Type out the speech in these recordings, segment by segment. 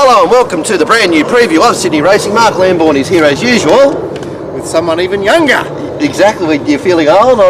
Hello and welcome to the brand new preview of Sydney Racing. Mark Lambourne is here as usual. With someone even younger. Exactly, you're feeling old. I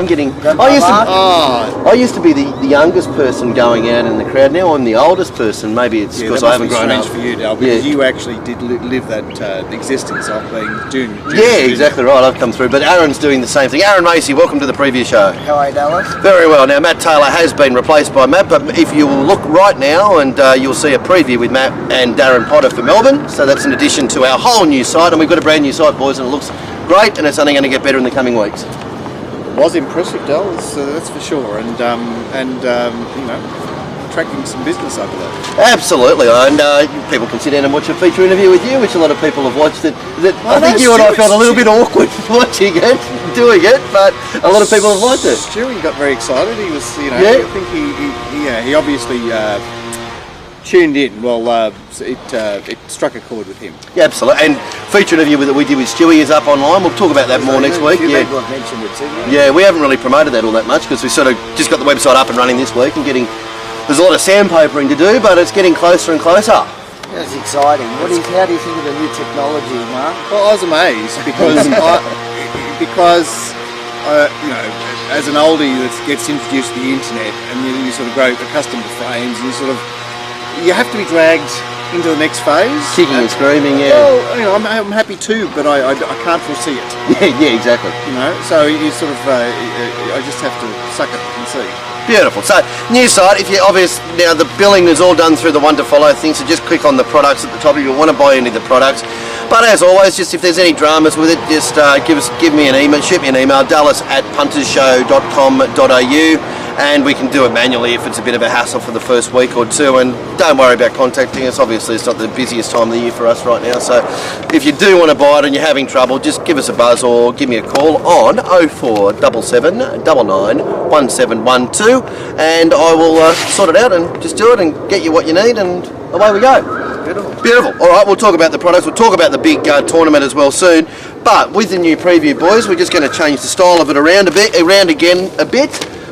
used to be the youngest person going out in the crowd. Now I'm the oldest person. Maybe it's because I haven't grown up. For you, Dale, because you actually did live that existence of being junior. Yeah, exactly right. I've come through, but Aaron's doing the same thing. Aaron Macy, welcome to the preview show. How are you, Dallas? Very well. Now Matt Taylor has been replaced by Matt, but if you will look right now, and you'll see a preview with Matt and Darren Potter for Melbourne. So that's in addition to our whole new site, and we've got a brand new site, boys, and it looks great, and it's only going to get better in the coming weeks. It was impressive, Del, that's for sure, and you know, attracting some business over there. Absolutely, and people can sit down and watch a feature interview with you, which a lot of people have watched. I think you and I felt a little bit awkward watching it, doing it, but a lot of people have liked it. Stewie got very excited. He was, you know, I think he obviously tuned in. Well, it struck a chord with him. Yeah, absolutely. And feature interview that we did with Stewie is up online. We'll talk about that more next week. Yeah, people have mentioned it too. Yeah, we haven't really promoted that all that much because we sort of just got the website up and running this week and there's a lot of sandpapering to do, but it's getting closer and closer. That's exciting. How do you think of the new technology, Mark? Well, I was amazed because you know, as an oldie that gets introduced to the internet and you sort of grow accustomed to frames and you have to be dragged into the next phase. Kicking and screaming, yeah. Well, you know, I'm happy too, but I can't foresee it. Yeah, exactly. You know, so you sort of, I just have to suck it and see. Beautiful. So, new site, if you're obvious, now the billing is all done through the one to follow thing, so just click on the products at the top if you want to buy any of the products. But as always, just if there's any dramas with it, just give me an email, shoot me an email, dallas@puntershow.com.au, and we can do it manually if it's a bit of a hassle for the first week or two. And don't worry about contacting us. Obviously, it's not the busiest time of the year for us right now. So if you do want to buy it and you're having trouble, just give us a buzz or give me a call on 0477 99 1712, and I will sort it out and just do it and get you what you need, and away we go. Beautiful. All right, we'll talk about the products. We'll talk about the big tournament as well soon. But with the new preview, boys, we're just going to change the style of it around again a bit,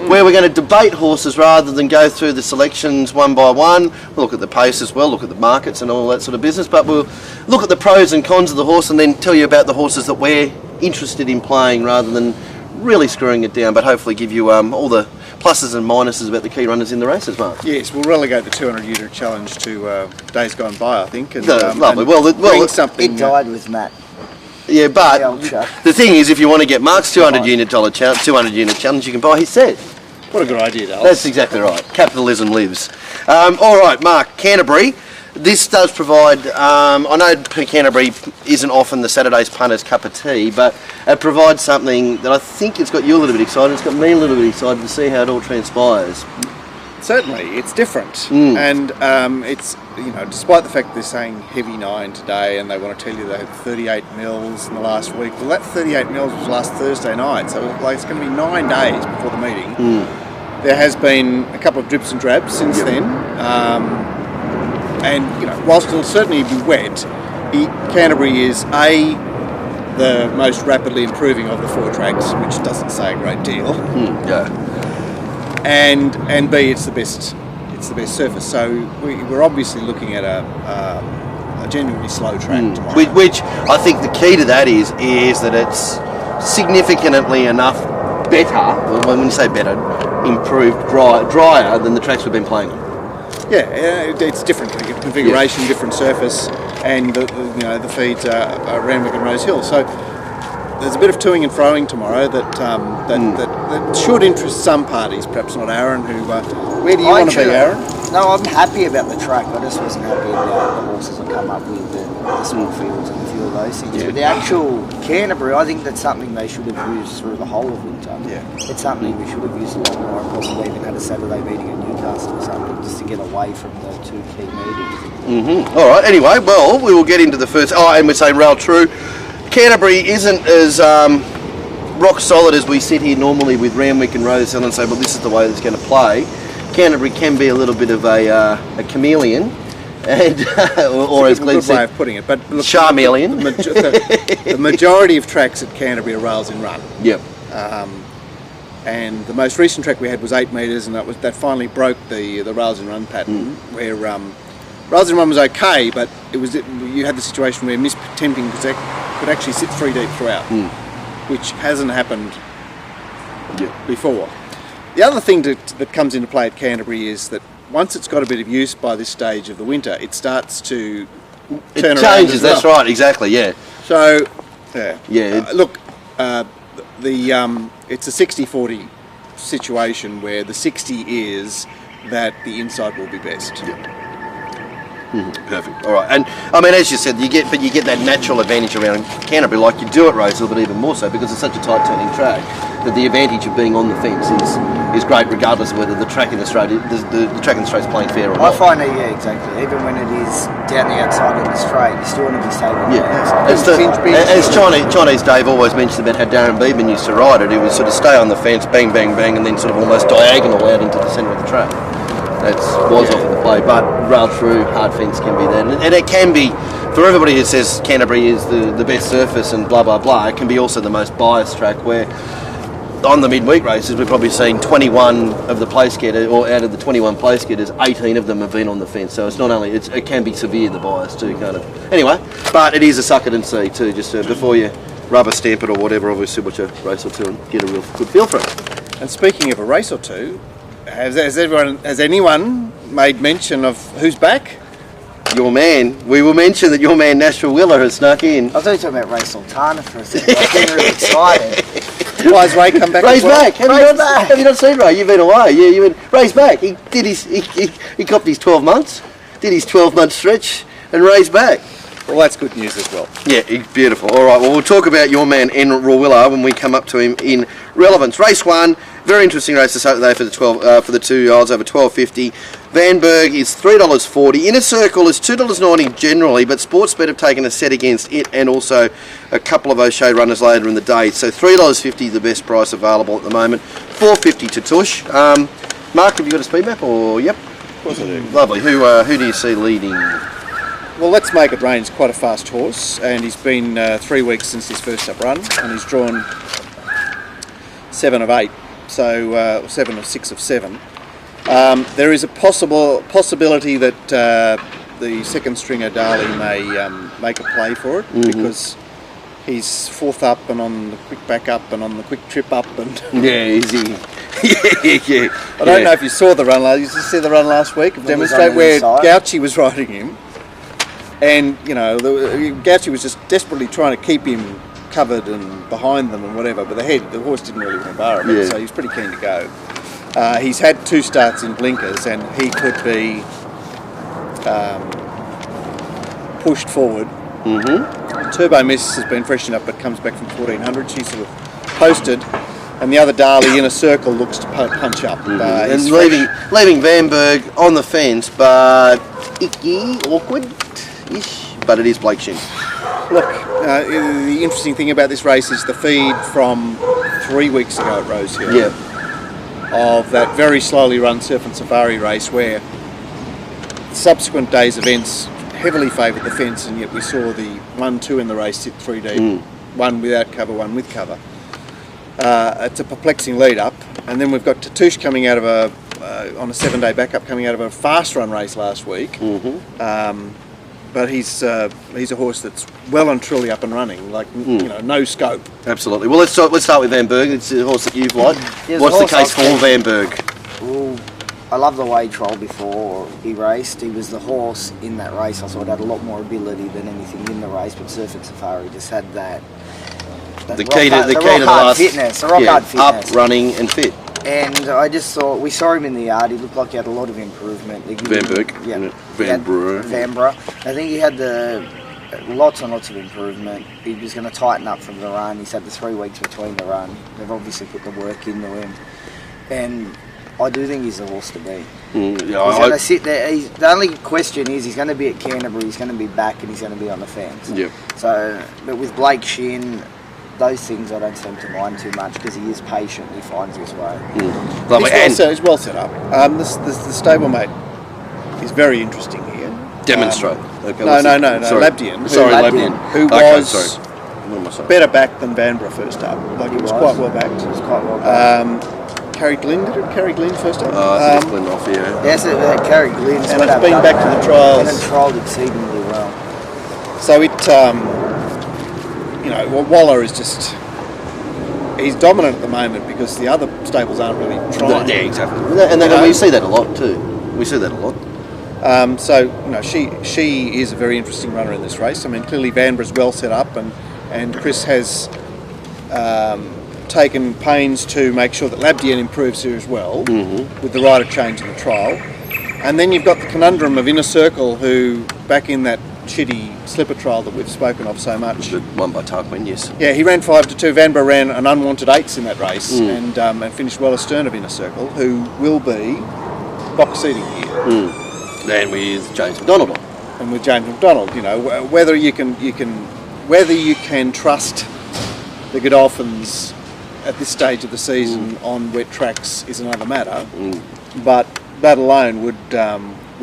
where we're going to debate horses rather than go through the selections one by one. We'll look at the pace as well, look at the markets and all that sort of business. But we'll look at the pros and cons of the horse and then tell you about the horses that we're interested in playing rather than really screwing it down, but hopefully give you all the pluses and minuses about the key runners in the races, Mark. Yes, we'll relegate the 200 unit challenge to days gone by, I think. And, lovely. It died with Matt. Yeah, but the thing is, if you want to get Mark's 200 unit challenge, you can buy his set. What a good idea, Dallas. That's exactly right. Capitalism lives. All right, Mark, Canterbury. This does provide, I know Canterbury isn't often the Saturday's punter's cup of tea, but it provides something that I think it's got you a little bit excited. It's got me a little bit excited to see how it all transpires. Certainly, it's different, and it's, you know, despite the fact that they're saying heavy 9 today, and they want to tell you they had 38 mils in the last week. Well, that 38 mils was last Thursday night, so it's going to be 9 days before the meeting. There has been a couple of drips and drabs since then. And, you know, whilst it'll certainly be wet, Canterbury is the most rapidly improving of the 4 tracks, which doesn't say a great deal. And B, it's the best surface. So we're obviously looking at a genuinely slow track tomorrow. Which I think the key to that is that it's significantly enough better. When you say better, improved, drier than the tracks we've been playing on. Yeah, it's different configuration, different surface, and the feeds are Randwick and Rose Hill. So there's a bit of toing and froing tomorrow that should interest some parties, perhaps not Aaron. Where do you want to be, Aaron? No, I'm happy about the track. I just wasn't happy about the horses I come up with, the small fields and a few of those things. Yeah. But the actual Canterbury, I think that's something they should have used through the whole of winter. Yeah. It's something we should have used a lot more, possibly even had a Saturday meeting in Newcastle or something, just to get away from the 2 key meetings. All right, anyway, well, we will get into the first. Oh, and we're saying rail true. Canterbury isn't as rock solid as we sit here normally with Randwick and Rose Hill and say, well, this is the way it's going to play. Canterbury can be a little bit of a chameleon, and or as Glenn said, way of putting it, but look, charmeleon. The majority of tracks at Canterbury are rails in run. Yep. And the most recent track we had was 8 metres, and that finally broke the rails in run pattern, where Rising Run was okay, but you had the situation where Miss Tempting could actually sit 3 deep throughout, which hasn't happened before. The other thing that comes into play at Canterbury is that once it's got a bit of use by this stage of the winter, it starts to turn around. It changes, that's right, exactly, yeah. So, Yeah. it's a 60-40 situation where the 60 is that the inside will be best. Perfect. All right, and I mean, as you said, you get that natural advantage around Canterbury, like you do at Roseville, but even more so because it's such a tight turning track. That the advantage of being on the fence is great, regardless of whether the track in Australia, the track in the straight's playing fair or not. I find it, yeah, exactly. Even when it is down the outside of the straight, you still want to be saving. As Chinese Dave always mentioned about how Darren Beeman used to ride it, he would sort of stay on the fence, bang, bang, bang, and then sort of almost diagonal out into the centre of the track. That was often the play, but rail through hard fence can be that, and it can be for everybody who says Canterbury is the best surface and blah blah blah. It can be also the most biased track where on the midweek races we're probably seeing 21 of the place getters, or out of the 21 place getters, 18 of them have been on the fence. So it's not only it can be severe the bias too, kind of. Anyway, but it is a suck it and see too. Just before you rubber stamp it or whatever, obviously watch a race or two and get a real good feel for it. And speaking of a race or two. Has anyone made mention of who's back? Your man. We will mention that your man Nashville Willer has snuck in. I thought you were talking about Ray Sultana for a second. I was getting really excited. Why has Ray come back? Ray's back. Back. Have you not seen Ray? You've been away. Yeah, you went. Ray's back. He did he copped his 12 months. Did his 12-month stretch, and Ray's back. Well, that's good news as well. Yeah, beautiful. All right, well, we'll talk about your man, En Rawiller, when we come up to him in relevance. Race 1, very interesting race this Saturday for the 2-year-olds over 12.50. Vanberg is $3.40. Inner Circle is $2.90 generally, but Sportsbet have taken a set against it and also a couple of O'Shea runners later in the day. So $3.50 the best price available at the moment. $4.50 to Tush. Mark, have you got a speed map? Or yep, Of course I do. Lovely. Who do you see leading? Well, Let's Make It Rain's quite a fast horse, and he's been 3 weeks since his first up run, and he's drawn 7 of 8, so 7 of 6 of 7. There is a possibility that the second stringer Darley may make a play for it, because he's fourth up and on the quick back up and on the quick trip up, and Yeah, easy. yeah. I don't know if you saw the run. You see the run last week of Demonstrate where Gauchi was riding him. And, you know, Gauchi was just desperately trying to keep him covered and behind them and whatever, but the horse didn't really want to bar him, so he's pretty keen to go. He's had 2 starts in blinkers, and he could be pushed forward. Turbo Miss has been freshened up, but comes back from 1400. She's sort of posted, and the other Darley Inner Circle looks to punch up. And leaving Vanberg on the fence, but icky, awkward-ish, but it is Blake Shin. Look, the interesting thing about this race is the feed from 3 weeks ago at Rosehill. Yeah. Of that very slowly run Surf and Safari race where subsequent days' events heavily favoured the fence, and yet we saw the 1-2 in the race sit 3 deep, one without cover, one with cover. It's a perplexing lead up, and then we've got Tatouche coming out of on a 7-day backup, coming out of a fast run race last week. But he's a horse that's well and truly up and running, like you know, no scope. Absolutely. Well, let's start with Vanberg. It's a horse that you've liked. What's the case for Vanberg? Well, I love the way he trolled before he raced. He was the horse in that race I thought had a lot more ability than anything in the race, but Surf and Safari just had that. The key to the last fitness, the rock hard fitness, up, running, and fit. And I just thought, we saw him in the yard, he looked like he had a lot of improvement. Vanberg? Vanbrugh. I think he had lots and lots of improvement. He was going to tighten up from the run. He's had the 3 weeks between the run. They've obviously put the work into him. And I do think he's the horse to beat. He's going to sit there. The only question is he's going to be at Canterbury, he's going to be back, and he's going to be on the fence. Yep. So, but with Blake Shin, those things I don't seem to mind too much because he is patient. He finds his way. He's well set up. The stablemate is very interesting here. Demonstrate. Okay, no, Labdian. Sorry, Labdian. Who was better backed than Vanbrugh first up. Like he was quite well backed. Carrie Glynn. Did it Carrie Glynn first time? I think it's Glenn off, yeah. Yes, Carrie Glynn. And it's been back to the trials. And it trialled exceedingly well. So it, Waller is just... He's dominant at the moment because the other stables aren't really trying. Yeah, exactly. And then we see that a lot too. We see that a lot. She is a very interesting runner in this race. I mean, clearly Vanbragh's well set up, and Chris has taken pains to make sure that Labdien improves here as well, with the rider change in the trial. And then you've got the conundrum of Inner Circle, who back in that shitty slipper trial that we've spoken of so much. The one by Tarquin, yes. Yeah, he ran 5-2. Vanbrugh ran an unwanted 8s in that race and finished well astern of Inner Circle, who will be box seating here. And with James McDonald on. And with James McDonald, whether you can trust the Godolphins at this stage of the season on wet tracks is another matter. But that alone would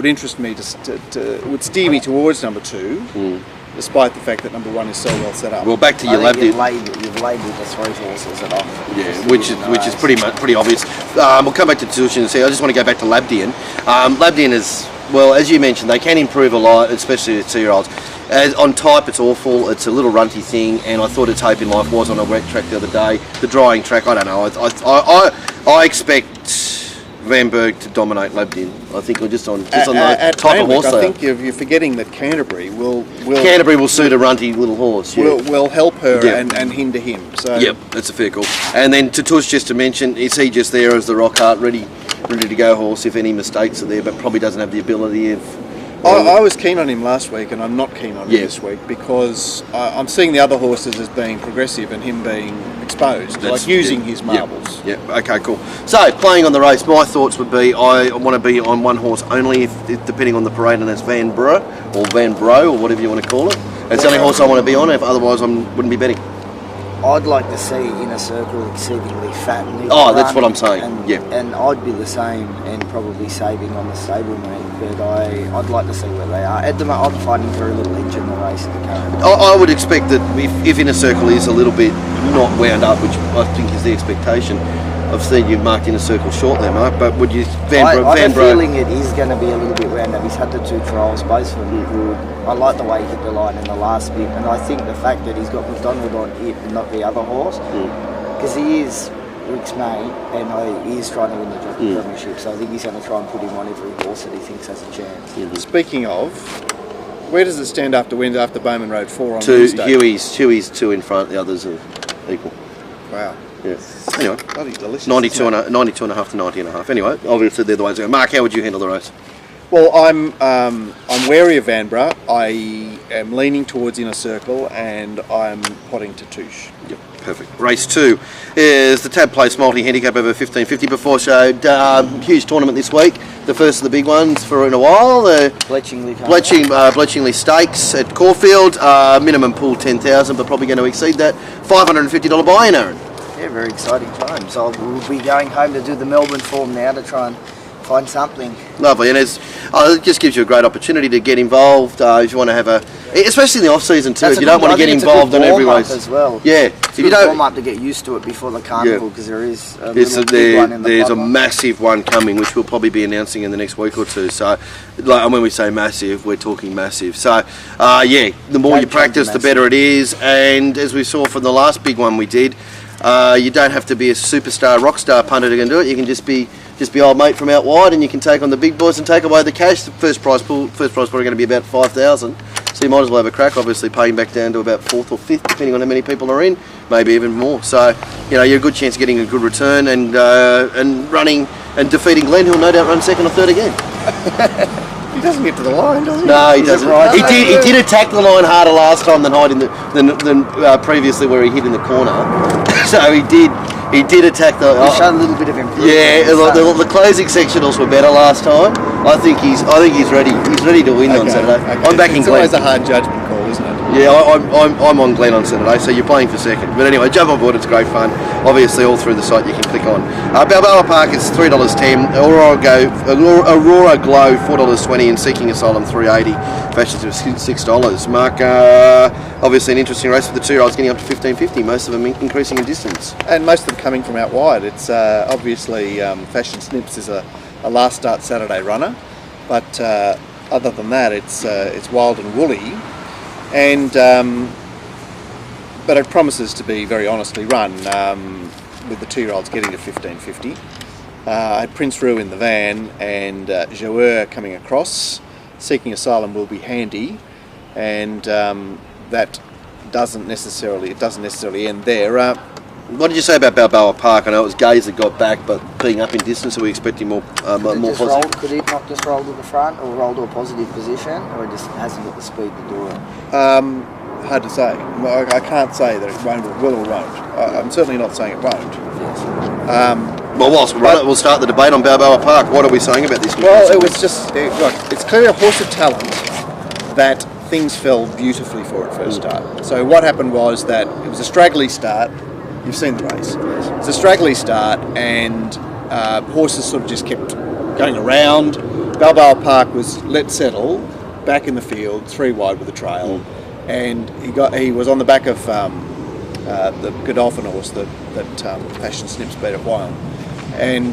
interest me would steer me towards number 2, despite the fact that number 1 is so well set up. Well, back to your Labdien. You've labelled the 3 horses at off. Yeah, which is pretty obvious. We'll come back to Tushin and see. I just want to go back to Labdien. Labdien is, well, as you mentioned, they can improve a lot, especially the 2-year-olds. On type, it's awful. It's a little runty thing, and I thought its hope in life was on a wet track the other day. The drying track, I don't know. I expect Vanberg to dominate Labdien. I think we're just on the type of horse. I think you're forgetting that Canterbury will suit a runty little horse. Yeah. Will help her and hinder him. So yep, that's a fair call. And then to Tush, just to mention, is he just there as the rock heart, ready to go horse if any mistakes are there, but probably doesn't have the ability of. I was keen on him last week, and I'm not keen on him this week because I'm seeing the other horses as being progressive and him being exposed, using his marbles. Yeah. Okay, cool. So, playing on the race, my thoughts would be I want to be on one horse only, if depending on the parade, and that's Vanbrugh or Vanbro or whatever you want to call it. It's the only horse I want to be on. If otherwise, I wouldn't be betting. I'd like to see Inner Circle exceedingly fat. And that's what I'm saying. And I'd be the same and probably saving on the stablemate, but I'd like to see where they are. At the moment, I'm finding very little edge in the race at the current. I would expect that if Inner Circle is a little bit not wound up, which I think is the expectation. I've seen you marked Inner Circle short there, Mark, but would you... I have a feeling it is going to be a little bit wound up. He's had the 2 trials, both of them good. I like the way he hit the line in the last bit, and I think the fact that he's got McDonald on it and not the other horse, because he is Rick's mate, and he is trying to win the premiership, so I think he's going to try and put him on every horse that he thinks has a chance. Speaking of, where does it stand after Bowman Road 4 on 2, Wednesday? Huey's 2 in front, the others are equal. Wow. Yeah. Anyway, bloody delicious. 92 and a half to 90 and a half. Anyway, obviously they're the ways to go. Mark, how would you handle the race? Well, I'm wary of Vanbrugh. I am leaning towards Inner Circle, and I'm potting to Touche. Yep, perfect. Race 2 is the Tab Place multi-handicap over 1550 before showed. Huge tournament this week. The first of the big ones for in a while. Bletchingley Stakes at Caulfield. Minimum pool 10,000, but probably going to exceed that. $550 buy-in, Aaron. Yeah, very exciting time. So we'll be going home to do the Melbourne form now to try and find something. Lovely, and it just gives you a great opportunity to get involved if you want to have especially in the off season too. If you don't want to get involved in every race as well. Yeah, if you don't warm up to get used to it before the carnival, because there is big one in the there's a massive one coming, which we'll probably be announcing in the next week or two. So, and when we say massive, we're talking massive. So, the more you practice, the better it is. And as we saw from the last big one we did. You don't have to be a superstar, rock star punter to do it. You can just be old mate from out wide, and you can take on the big boys and take away the cash. The first prize pool probably going to be about 5,000. So you might as well have a crack. Obviously, paying back down to about 4th or 5th, depending on how many people are in, maybe even more. So you're a good chance of getting a good return and running and defeating Glenn, who'll no doubt run 2nd or 3rd again. He doesn't get to the line, does he? No, he doesn't. He did attack the line harder last time than previously, where he hit in the corner. So he did attack the. He showed a little bit of improvement. Yeah, the closing sectionals were better last time. I think he's ready. He's ready to win on Saturday. Okay. I'm backing It's Glenn. always a hard judgment call, isn't it? Yeah, I'm on Glen on Saturday, so you're playing for second. But anyway, jump on board, it's great fun. Obviously, all through the site you can click on. Balboa Park is $3.10, Aurora Glow $4.20, and Seeking Asylum $3.80, Fashions is $6. Mark, obviously an interesting race for the 2-year-olds getting up to 15.50, most of them increasing in distance. And most of them coming from out wide. It's obviously Fashion Snips is a last start Saturday runner, but other than that, it's wild and woolly. And but it promises to be very honestly run, with the 2-year-olds getting to 15.50. I had Prince Rue in the van and Jouer coming across. Seeking Asylum will be handy, and that doesn't necessarily end there. What did you say about Balboa Park? I know it was Gaze that got back, but being up in distance, are we expecting more positive? Could it not just roll to the front or roll to a positive position, or it just hasn't got the speed to do it? Hard to say. I can't say that it won't or will or won't. I'm certainly not saying it won't. Yes. Well, whilst we run it, we'll start the debate on Balboa Park. What are we saying about this? Well, it was just, look, it's clearly a horse of talent that things fell beautifully for at first start. So what happened was that it was a straggly start. You've seen the race. It's a straggly start, and horses sort of just kept going around. Balboa Park was let settle, back in the field, 3 wide with a trail, and he was on the back of the Godolphin horse that Fashion Snips beat at Wyong, and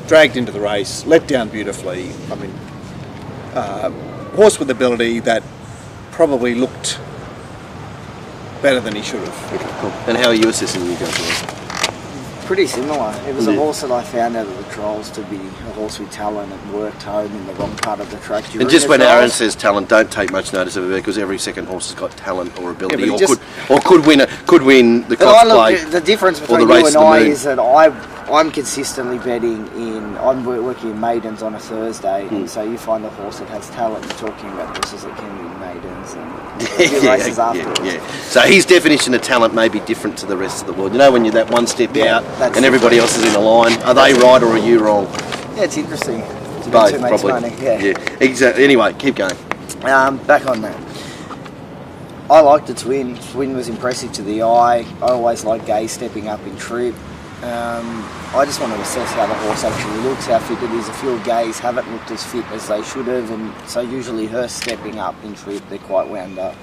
dragged into the race, let down beautifully. I mean, horse with ability that probably looked better than he should have. Okay, cool. And how are you assessing the Newcastle? Pretty similar. It was a horse that I found out of the trials to be a horse with talent and worked hard in the wrong part of the track. And just when Aaron says talent, don't take much notice of it, because every second horse has got talent or ability, Yeah, could win the Cox Play. The difference between you and I is that I'm consistently betting I'm working in maidens on a Thursday, and so you find a horse that has talent. You're talking about horses that can win maidens and races afterwards. Yeah. So his definition of talent may be different to the rest of the world. You know, when you're that one step out and everybody else is in a line, are they right or are you wrong? Yeah, it's interesting. It's a Both, bit too much probably. money. Yeah, exactly. Anyway, keep going. Back on that. I liked its win. Its win was impressive to the eye. I always like Gaze stepping up in trip. I just want to assess how the horse actually looks, how fit it is. A few Gaze haven't looked as fit as they should have, and so usually her stepping up in trip, they're quite wound up.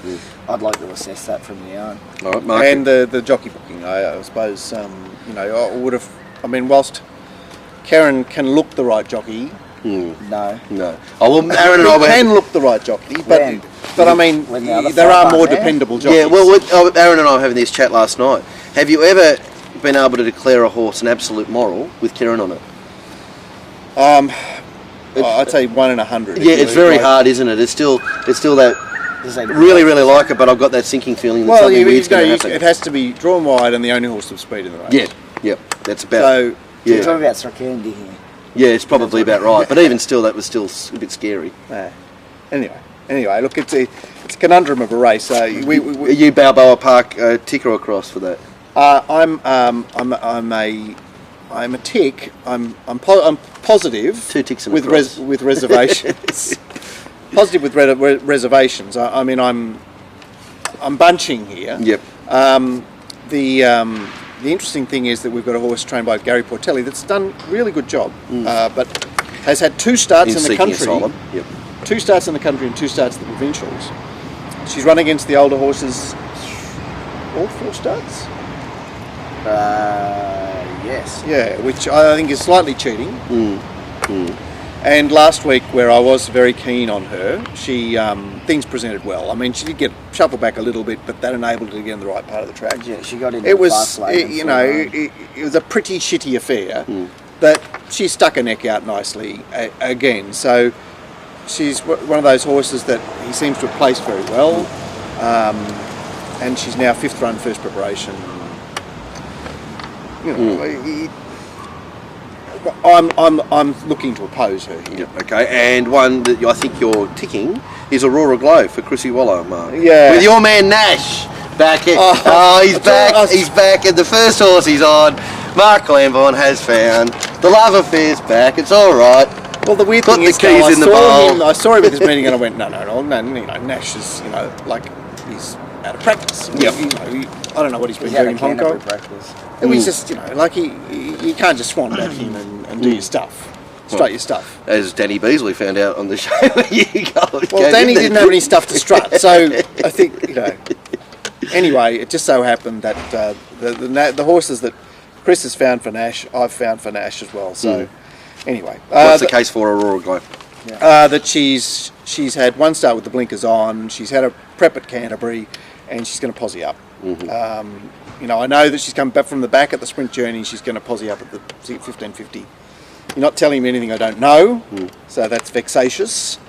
I'd like to assess that from the own. All right, Mark. And the jockey booking, I suppose, I would have. I mean, whilst Karen can look the right jockey, No. Oh well, Aaron and I can look the right jockey, but I mean, there are more dependable jockeys. Yeah, well, Aaron and I were having this chat last night. Have you ever been able to declare a horse an absolute moral with Kieran on it? I'd say 1 in 100. Yeah, it's very hard, isn't it? It's still that really like it, but I've got that sinking feeling that something weird's going to happen. It has to be drawn wide and the only horse of speed in the race. Yeah, that's about. So you're talking about Strakandy here. Yeah, it's probably about right, but even still, that was still a bit scary. Anyway, look, it's a conundrum of a race. Are you Balboa Park tick or across for that? I'm a tick. I'm positive. 2 ticks and with a cross. with reservations. Positive with reservations. I mean, I'm bunching here. Yep. The interesting thing is that we've got a horse trained by Gary Portelli that's done a really good job, but has had 2 starts in the country. Asylum. Yep. 2 starts in the country and 2 starts at the provincials. She's run against the older horses all 4 starts. Yes. Yeah, which I think is slightly cheating. And last week, where I was very keen on her, she things presented well. I mean, she did get shuffled back a little bit, but that enabled her to get in the right part of the track. Yeah, she got in. It was, it was a pretty shitty affair, but she stuck her neck out nicely again. So she's one of those horses that he seems to have placed very well, and she's now 5th run, first preparation. I'm looking to oppose her here. Yep, okay, and one that I think you're ticking is Aurora Glow for Chrissy Waller, Mark. Yeah. With your man Nash back here. He's back. He's back, and the first horse he's on, Mark Lamborn has found. The love affair's back. It's all right. Well, the weird Got thing the is, though, keys in the bowl. I saw him at this meeting, and I went, no, Nash is, like he's out of practice. Yep. I don't know what he's been He's out doing of in Hong Kong. Canterbury practice. It was just, like you can't just swan back in and do your stuff, strut your stuff. As Danny Beasley found out on the show a year ago. Well, Danny didn't have any stuff to strut, so I think, Anyway, it just so happened that the horses that Chris has found for Nash, I've found for Nash as well. So, anyway. What's the case for Aurora Glow? That she's had one start with the blinkers on, she's had a prep at Canterbury, and she's going to posse up. I know that she's come back from the back at the sprint journey, she's going to posse up at the 1550. You're not telling me anything I don't know, so that's vexatious.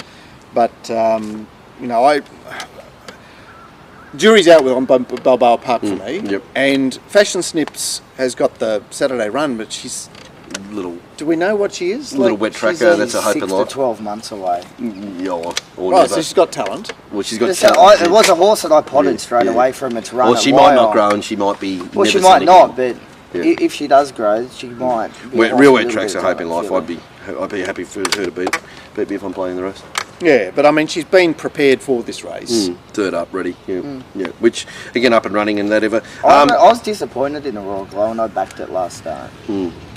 But, jury's out on Balboa Park for me. Yep. And Fashion Snips has got the Saturday run, but she's... Do we know what she is? Little wet tracker, that's a hope and 6 life. to 12 months away. Or Right, never. so she's got talent. Well, she's got So talent. it was a horse that I potted straight away from its run. Or she at might not Wyong. grow and she might be. Well, she never might seen not, again. but if she does grow, she might. Real wet tracks are hope in life. I'd be happy for her to beat me if I'm playing the rest. Yeah, but I mean, she's been prepared for this race. Third up, ready. Yeah. Which again, up and running and that ever. I was disappointed in the Royal Glow, and I backed it last start.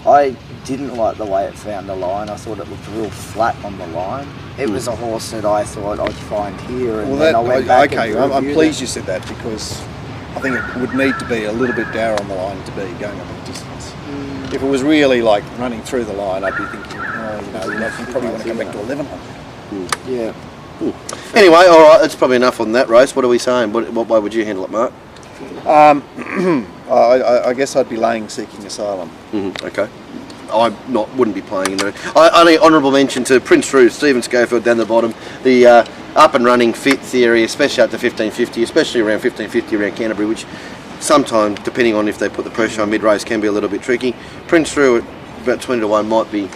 I didn't like the way it found the line. I thought it looked real flat on the line. It was a horse that I thought I'd find here, and then I went back. Okay, I'm pleased you said that, because I think it would need to be a little bit dour on the line to be going up the distance. If it was really like running through the line, I'd be thinking, you probably want to come back to 1100. Yeah. Anyway, all right, that's probably enough on that race. What are we saying? What way would you handle it, Mark? I guess I'd be laying Seeking Asylum. Okay. I wouldn't be playing in there. Only honourable mention to Prince Rue, Stephen Schofield down the bottom. The up and running fit theory, especially up to 1550, especially around 1550 around Canterbury, which sometimes, depending on if they put the pressure on mid-race, can be a little bit tricky. Prince Rue at about 20 to 1 might be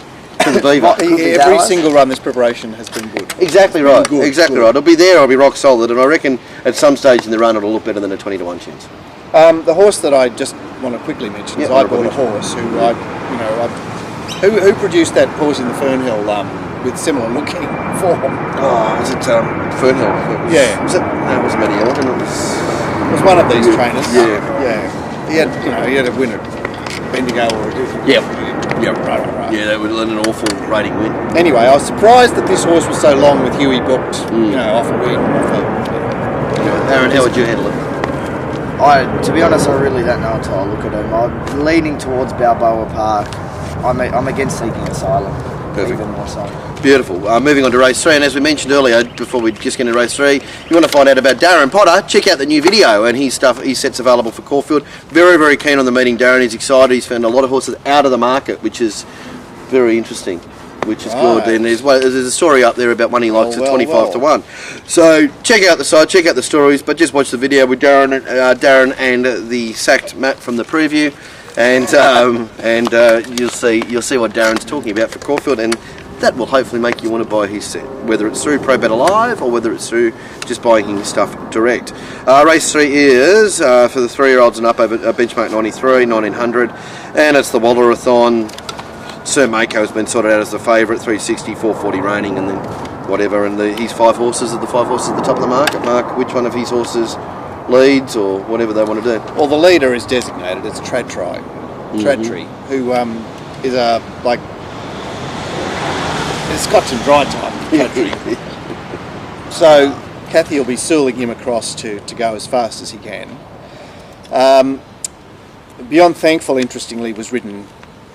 the beaver. Every single run this preparation has been good. Exactly right. Good, exactly good. right. It'll be there. I'll be rock solid, and I reckon at some stage in the run it'll look better than a 20 to 1 chance. The horse that I just want to quickly mention is I bought a horse who produced that horse in the Fernhill with similar looking form. Oh, was it Fernhill? Yeah. Was it? No, it wasn't Matty Ellen. It was one of these trainers. Yeah. He had a win at Bendigo or a different. Right. Yeah, that would let an awful rating win. Anyway, I was surprised that this horse was so long with Huey booked. Off a win. Aaron, how would you handle it? To be honest, I really don't know until I look at him. I'm leaning towards Balboa Park. I'm against Seeking Asylum. Perfect. Even more so. Beautiful. Moving on to race 3, and as we mentioned earlier, before we just get into race 3, if you want to find out about Darren Potter, check out the new video and his sets available for Caulfield. Very, very keen on the meeting, Darren. He's excited. He's found a lot of horses out of the market, which is very interesting, which is good. And there's a story up there about one he likes at 25 to 1. So check out the side, check out the stories, but just watch the video with Darren and the sacked Matt from the preview, and you'll see what Darren's talking about for Caulfield, and that will hopefully make you want to buy his set, whether it's through Pro Bet Alive or whether it's through just buying his stuff direct. Race 3 is for the 3-year-olds and up over benchmark 93, 1900, and it's the Walterathon. Sir Mako has been sorted out as the favourite, 360, 440 reigning, and then whatever. And his 5 horses are the 5 horses at the top of the market. Mark, which one of his horses leads or whatever they want to do? Well, the leader is designated as Tradtree, who is a Scotch and dry type Tradtree. So Kathy will be sooling him across to go as fast as he can. Beyond Thankful, interestingly, was ridden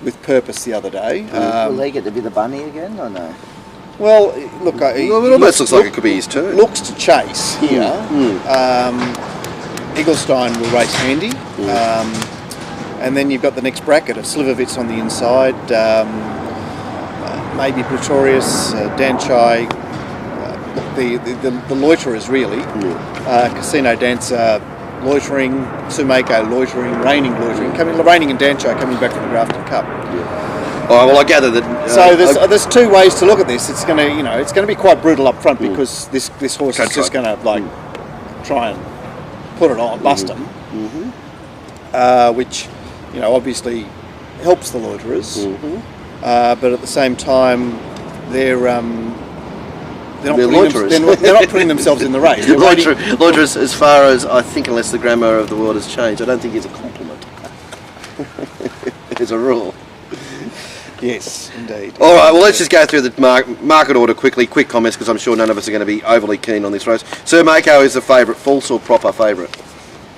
with purpose the other day. Will he get to be the bunny again or no? Well, look, it almost looks like it could be his turn. Looks to chase here. Eaglestein will race handy. And then you've got the next bracket of Slivovitz on the inside, maybe Pretorius, Danchai, the loiterers really. Casino Dancer loitering, Sumako loitering, raining and Danchai coming back from the Grafton Cup. Oh, well, I gather that. So there's 2 ways to look at this. It's going to be quite brutal up front because this horse is just going to try and put it on, bust him, which obviously helps the loiterers. But at the same time, they're not loiterers. they're not putting themselves in the race. They're waiting- Loiterers, as far as I think, unless the grammar of the world has changed, I don't think it's a compliment. It's a rule. Yes, indeed. All right, well, let's just go through the market order quickly. Quick comments, because I'm sure none of us are going to be overly keen on this race. Sir Mako is the favourite, false or proper favourite?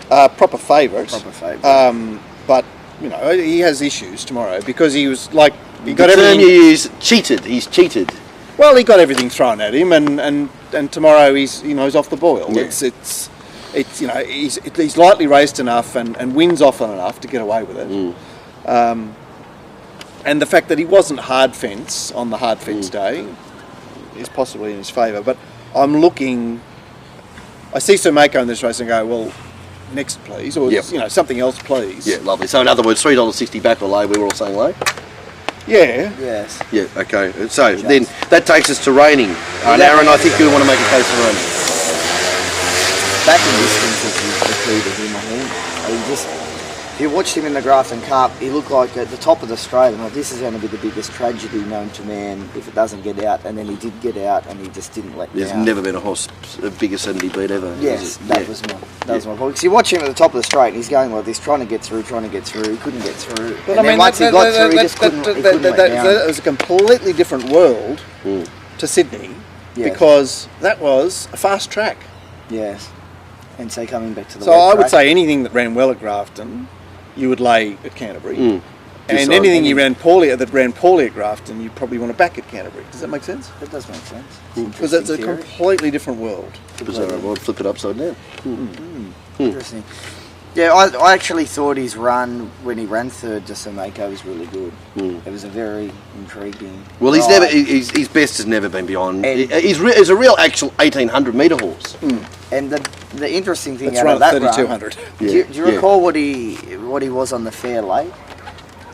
Proper favourite. Proper favourite. But you know, he has issues tomorrow because he was like he The got term everything. you use, cheated. He's cheated. Well, he got everything thrown at him, and tomorrow he's off the boil. Yeah. It's he's lightly raced enough and wins often enough to get away with it. And the fact that he wasn't hard fence on the hard fence day is possibly in his favour. But I'm looking. I see Sir Mako in this race and go, well, next please, or something else please. Yeah, lovely. So in other words, $3.60 back or low. We were all saying low. Yeah. Yes. Yeah. Okay. So then that takes us to raining. And Aaron, I think you want to make a case for raining. Back in distance is the key to him, I think. If you watched him in the Grafton Cup, he looked like at the top of the straight, and like, this is going to be the biggest tragedy known to man if it doesn't get out. And then he did get out, and he just didn't let There's down. never been a horse bigger 70 beat ever. Yes, that was my point. Because you watch him at the top of the straight, and he's going like this, trying to get through. He couldn't get through. But And then once he got through, he just couldn't let down. That was a completely different world to Sydney because that was a fast track. Yes. And so coming back to the So I would say anything that ran well at Grafton, you would lay at Canterbury. And anything you ran poorly at Grafton, you probably want to back at Canterbury. Does that make sense? That does make sense. Because it's a completely different world. Flip it upside down. Interesting. Yeah, I actually thought his run when he ran third to Sir Mako was really good. It was a very intriguing. Well, ride. his best has never been beyond. He's a real actual 1800 metre horse. And the interesting thing That's out right, of that 3200 run, do you recall what he was on the fair late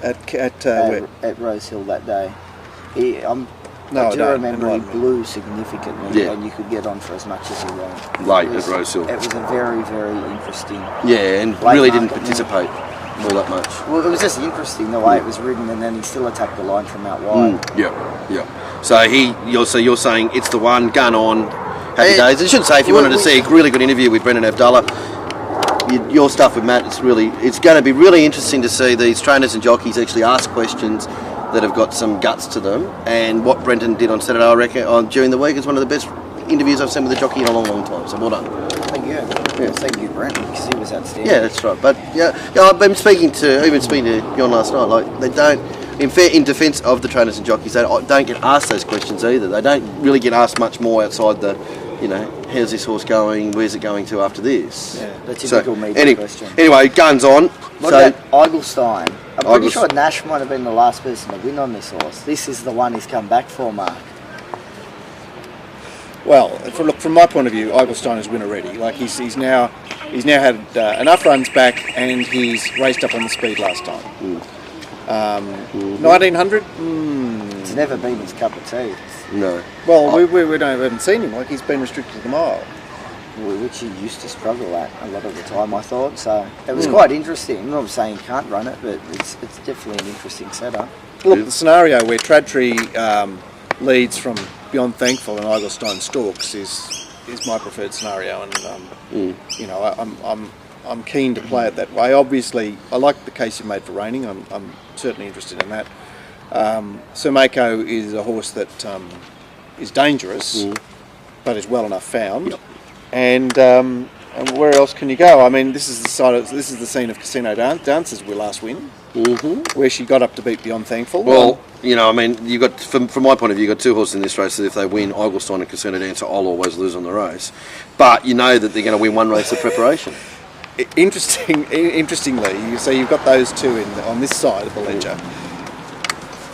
at Rose Hill that day? No, I do remember he blew significantly, Yeah. and you could get on for as much as you want. Late at Rose Hill. It was a very, very interesting. Yeah, and late really didn't market, participate all that much. Well, it was just interesting the way it was ridden, and then he still attacked the line from out wide. Yeah. So you're saying it's the one, gun on, happy days. I should say, if you wanted to see a really good interview with Brendan Abdullah, your stuff with Matt, it's going to be really interesting to see these trainers and jockeys actually ask questions that have got some guts to them. And what Brendan did on Saturday, I reckon, during the week is one of the best interviews I've seen with a jockey in a long, long time. So well done. Thank you. Yeah. Thank you, Brendan, because he was outstanding. Yeah, that's right. But I've been speaking to Jon last night. Like they don't, in defence of the trainers and jockeys, they don't get asked those questions either. They don't really get asked much more outside the, how's this horse going? Where's it going to after this? Yeah, the typical media question. Anyway, guns on. What about Eigelstein? I'm pretty sure Nash might have been the last person to win on this horse. This is the one he's come back for, Mark. Well, from my point of view, Eigelstein has win already. Like he's now had enough runs back, and he's raced up on the speed last time. 1900. It's never been his cup of tea. No. Well, we haven't seen him. Like he's been restricted to the mile, which he used to struggle at a lot of the time, I thought. So it was quite interesting. I'm not saying he can't run it, but it's definitely an interesting setup. Look, the scenario where Tradtree leads from Beyond Thankful and Eigelstein stalks is my preferred scenario, and I'm keen to play it that way. Obviously, I like the case you made for reining. I'm certainly interested in that. Sir Mako is a horse that is dangerous, but is well enough found. Yep. And where else can you go? I mean, this is the scene of Casino Dance's last win, where she got up to beat Beyond Thankful. Well, you've got from my point of view, you've got two horses in this race that if they win, Eigelstein and Casino Dancer, I'll always lose on the race. But you know that they're going to win one race of preparation. Interestingly, so you've got those two on this side of the ledger.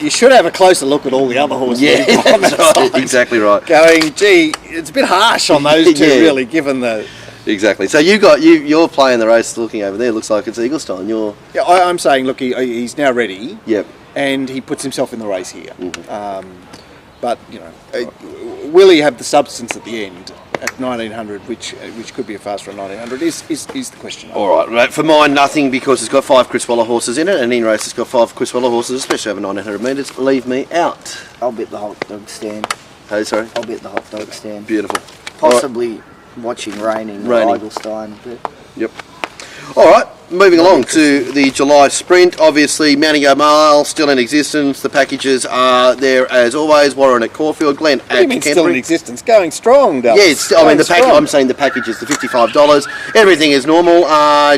You should have a closer look at all the other horses. Yeah, that's right. Exactly right. Going, gee, it's a bit harsh on those two, really, given the. Exactly. So you're playing the race, looking over there. Looks like it's Eigelstein. I'm saying, look, he's now ready. Yep. And he puts himself in the race here. But will he have the substance at the end? at 1900, which could be a fast run 1900, is the question. All right. For mine, nothing, because it's got 5 Chris Waller horses in it, and in race it's got 5 Chris Waller horses, especially over 1900 metres. Leave me out. I'll bet the hot dog stand. Hey, sorry? I'll bet the hot dog stand. Beautiful. Possibly watching raining. Eigelstein. But Yep. All right, moving along to the July sprint. Obviously, Mounting Mile still in existence. The packages are there as always. Warren at Caulfield, Glen What do you at mean still in Canterbury. existence? Going strong, Dallas. Yeah, it's, I mean the package. I'm saying the package is the $55. Everything is normal.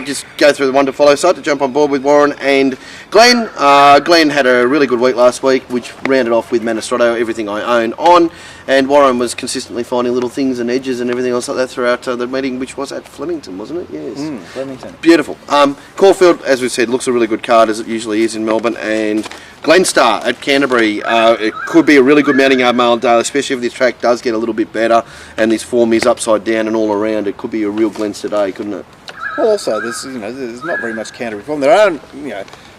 Just go through the One to Follow site to jump on board with Warren and Glenn. Glenn had a really good week last week, which rounded off with Manistrato, everything I own on. And Warren was consistently finding little things and edges and everything else like that throughout the meeting, which was at Flemington, wasn't it? Yes. Flemington. Beautiful. Caulfield, as we said, looks a really good card, as it usually is in Melbourne. And Glenstar at Canterbury, it could be a really good Mounting Yard Mail day, especially if this track does get a little bit better and this form is upside down and all around. It could be a real Glenstar day, couldn't it? Well, also, there's not very much Canterbury form. There are,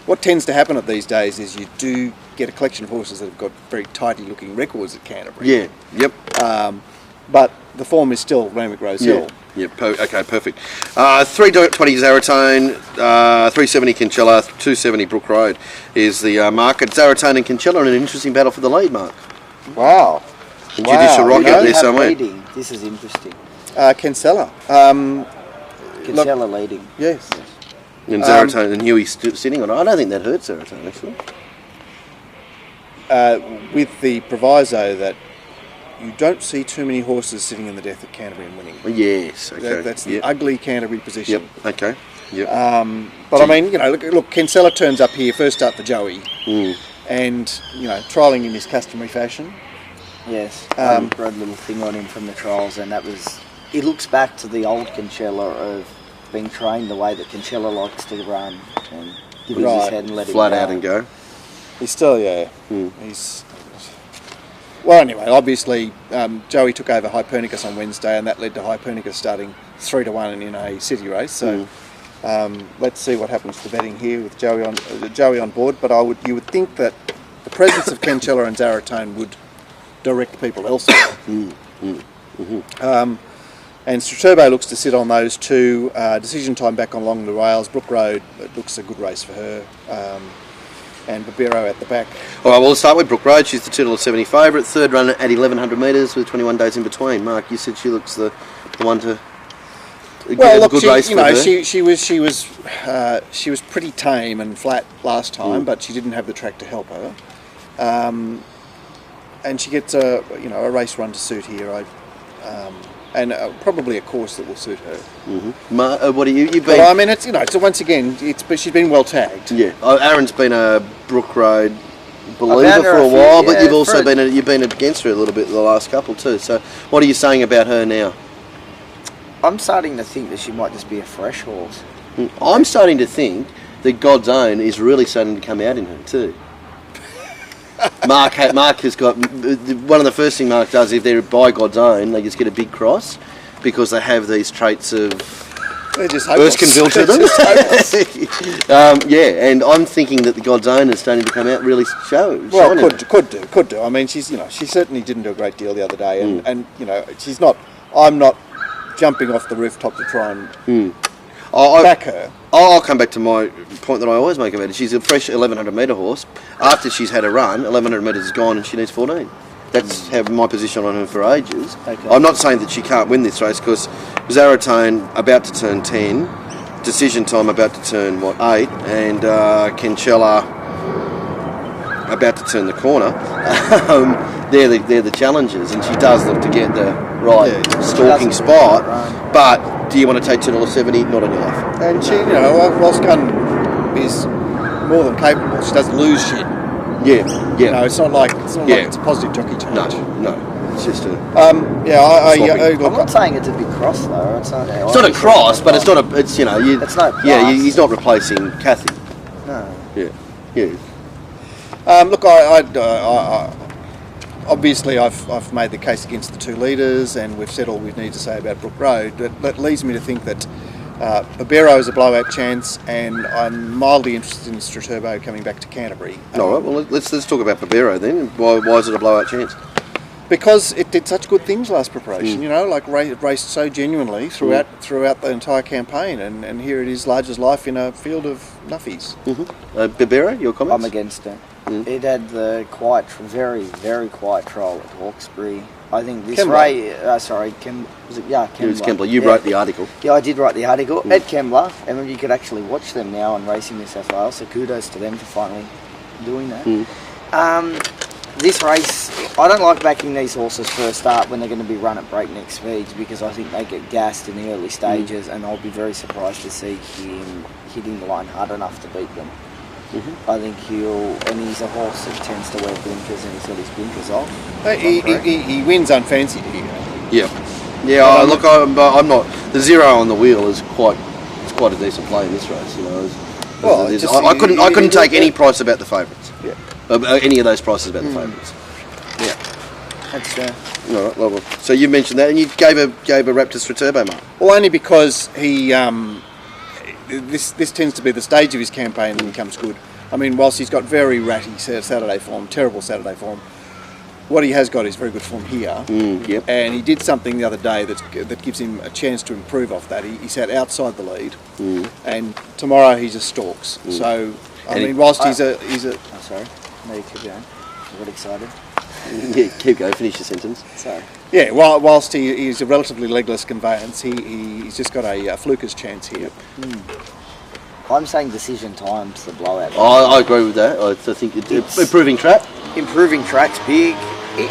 what tends to happen at these days is you do get a collection of horses that have got very tidy looking records at Canterbury. Yeah, yep. But the form is still Ramic Rose Hill. Yeah, okay, perfect. 320 Zaratone, 370 Kinchella, 270 Brook Road is the market. Zaratone and Kinchella in an interesting battle for the lead, Mark. Wow. And Judicial Rock out there somewhere. Leading. This is interesting. Kinsella. Kinsella leading. Yes. And Zaratone and Huey sitting on it. I don't think that hurts Zaratone, actually. With the proviso that you don't see too many horses sitting in the death at Canterbury and winning. Yes, okay. That's the ugly Canterbury position. Yep, okay. Yep. But I mean, look, Kinsella turns up here, first up for Joey, and, trialling in his customary fashion. Yes, I wrote a little thing on him from the trials, and it looks back to the old Kinsella of being trained the way that Kinsella likes to run and give his head and let flat it go. out and go. He's still, he's... Well, anyway, obviously, Joey took over Hypernicus on Wednesday, and that led to Hypernicus starting 3-1 in a city race. So let's see what happens to betting here with Joey on board. But you would think that the presence of Kinsella and Zaratone would direct people elsewhere. And Straturbo looks to sit on those two. Decision time back on along the rails. Brook Road, it looks a good race for her. And Barbero at the back. All right, well, let's start with Brook Road. She's the $2.70 favourite. Third run at 1,100 metres with 21 days in between. Mark, you said she looks the one to get a good race for her. She was pretty tame and flat last time, but she didn't have the track to help her. And she gets a race run to suit here. And probably a course that will suit her. What do you've been? But I mean, it's once again, she's been well tagged. Yeah, Aaron's been a Brook Road believer for a while, but you've also been against her a little bit the last couple too. So, what are you saying about her now? I'm starting to think that she might just be a fresh horse. I'm starting to think that God's Own is really starting to come out in her too. Mark has got one of the first things Mark does if they're by God's Own, they just get a big cross because they have these traits of Erskine built to them. And I'm thinking that the God's Own is starting to come out really show. Well, could do. I mean, she certainly didn't do a great deal the other day, and she's not. I'm not jumping off the rooftop to try and back her. I'll come back to my point that I always make about it. She's a fresh 1,100 metre horse. After she's had a run, 1,100 metres is gone and she needs 14. That's my position on her for ages. Okay. I'm not saying that she can't win this race because Zaratone about to turn 10, Decision Time about to turn 8, and Kinsella about to turn the corner. They're the challenges, and she does look to get the right stalking spot. But do you want to take $2.70? Not on your life. And she, whilst Gunn is more than capable, she doesn't lose shit. Yeah. It's not like it's a positive jockey change. No. It's just a. I'm not saying it's a big cross though. It's not a cross, but it's not a. It's It's no. Yeah, he's not replacing Kathy. No. Yeah. Look, obviously I've made the case against the two leaders, and we've said all we need to say about Brook Road. But that leads me to think that Barbero is a blowout chance, and I'm mildly interested in Straturbo coming back to Canterbury. All right, well let's talk about Barbero then. Why is it a blowout chance? Because it did such good things last preparation, you know, like it raced so genuinely throughout the entire campaign, and here it is, large as life in a field of nuffies. Bibera, your comments? I'm against it. It had the very, very quiet trial at Hawkesbury. I think this race... was it? Yeah, Kembla. It was Kembla. You wrote the article. Yeah, I did write the article at Kembla, and you could actually watch them now on Racing New South Wales, so kudos to them for finally doing that. This race, I don't like backing these horses for a start when they're going to be run at breakneck speeds, because I think they get gassed in the early stages, and I'll be very surprised to see him hitting the line hard enough to beat them. I think and he's a horse that tends to wear blinkers, and he's got his blinkers off. He wins unfancied here. Yeah. Look, I'm not. The zero on the wheel is quite a decent play in this race. You know, I couldn't take any price about the favourites. Any of those prices about the favourites. That's all right, lovely. So you mentioned that, and you gave a Raptors for Turbo, Mark. Well, only because he this tends to be the stage of his campaign when he becomes good. I mean, whilst he's got very ratty Saturday form, terrible Saturday form, what he has got is very good form here. And he did something the other day that gives him a chance to improve off that. He sat outside the lead, and tomorrow he just stalks. So, I mean, whilst he's a... Oh, sorry. No, you keep going. I got excited. Yeah, keep going. Finish your sentence. Sorry. Yeah, whilst he's a relatively legless conveyance, he's just got a fluker's chance here. I'm saying decision time's the blowout. I agree with that. I think it's improving track. Improving track's big.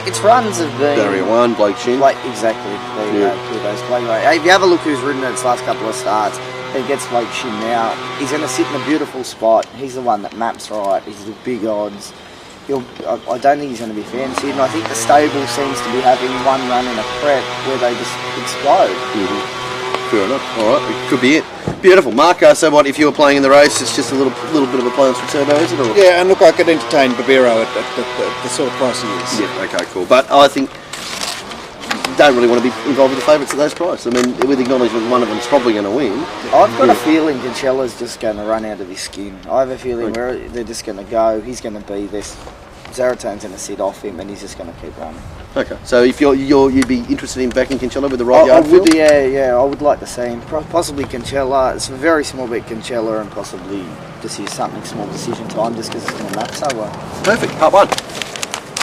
Its runs have been... Barrier 1, Blake Shin. Exactly. There you go. Kudos, Blake. Hey, if you have a look who's ridden its last couple of starts, he gets Blake Shin now. He's going to sit in a beautiful spot. He's the one that maps right. He's the big odds. I don't think he's going to be fancied, and I think the stable seems to be having one run in a prep where they just explode. Fair enough. All right, it could be it. Beautiful. Mark, so what, if you were playing in the race, it's just a little bit of a plans for Turbo, is it? Or? Yeah, and look, I could entertain Bibero at the sort of price he is. Yeah, okay, cool. But I think you don't really want to be involved with the favourites at those prices. I mean, with acknowledgement one of them's probably going to win. I've got a feeling Cancella's just going to run out of his skin. I have a feeling where they're just going to go, he's going to be this... Zaratone's going to sit off him, and he's just going to keep running. Okay, so if you'd be interested in backing Cancella with the right yard field? I would like to see him. Possibly Cancella. It's a very small bit Cancella, and possibly just use something small decision time, just because it's going to map so well. Perfect. Part 1.